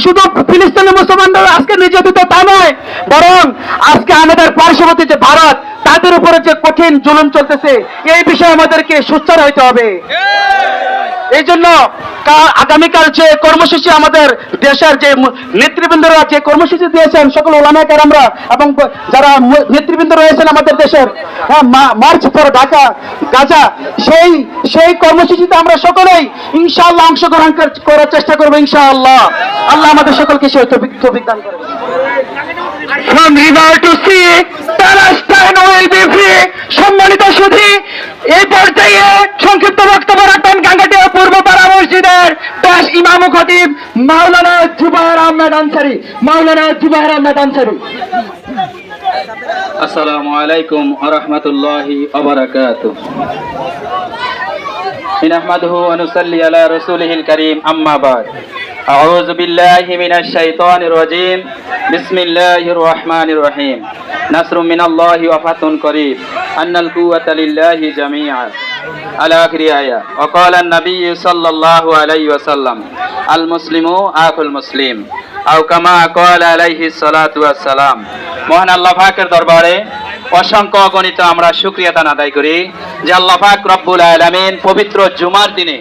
শুধু ফিলিস্তিনের মুসলমানরা আজকে নির্যাতিত তা নয়, বরং আজকে আমাদের পার্শ্ববর্তী যে ভারত, তাদের উপরে যে কঠিন জুলুম চলতেছে, এই বিষয়ে আমাদেরকে সোচ্চার হইতে হবে। এই জন্য আগামীকাল যে কর্মসূচি আমাদের দেশের যে নেতৃবৃন্দরা যে কর্মসূচি দিয়েছেন, সকল ওলামা কেরামরা এবং যারা নেতৃবৃন্দ রয়েছেন আমাদের দেশের, মার্চ ফর ঢাকা গাজা, সেই কর্মসূচিতে আমরা সকলেই ইনশাআল্লাহ অংশগ্রহণ করার চেষ্টা করবো ইনশাআল্লাহ। আল্লাহ আমাদের সকলকে সেই তৌফিক দান করেন। From river to sea, Palestine will be free. সম্মানিত সুধী, এই পর্যায়ে সংক্ষিপ্ত বক্তব্য রাখবেন গাঙ্গাটিয়া পূর্বপাড়া মসজিদের পেশ ইমাম ও খতিব মাওলানা জুবায়ের আহমেদ আনসারী। আসসালামু আলাইকুম ওয়া রাহমাতুল্লাহি ওয়া বারাকাতুহু। নাহমাদুহু ওয়া নুসাল্লি আলা রাসূলিহিল কারীম, আম্মা বা'দ। আউযু বিল্লাহি মিনাশ শাইতানির রাজীম। বিসমিল্লাহির রহমানির রহিম। নাসরুম মিনাল্লাহি ওয়া ফাতুন করিব। আন্নাল কুওয়াতা লিল্লাহি জামিআ। আলা আখিরি আয়া। ওয়া ক্বালা an-নাবী সাল্লাল্লাহু আলাইহি ওয়াসাল্লাম, আল মুসলিমু আখুল মুসলিম, আও কামা ক্বালা আলাইহিস সালাতু ওয়াস সালাম। মহান আল্লাহ পাকের দরবারে অসংখ্য অগণিত আমরা শুকরিয়া আদায় করি যে আল্লাহ পাক রব্বুল আলামিন পবিত্র জুমার দিনে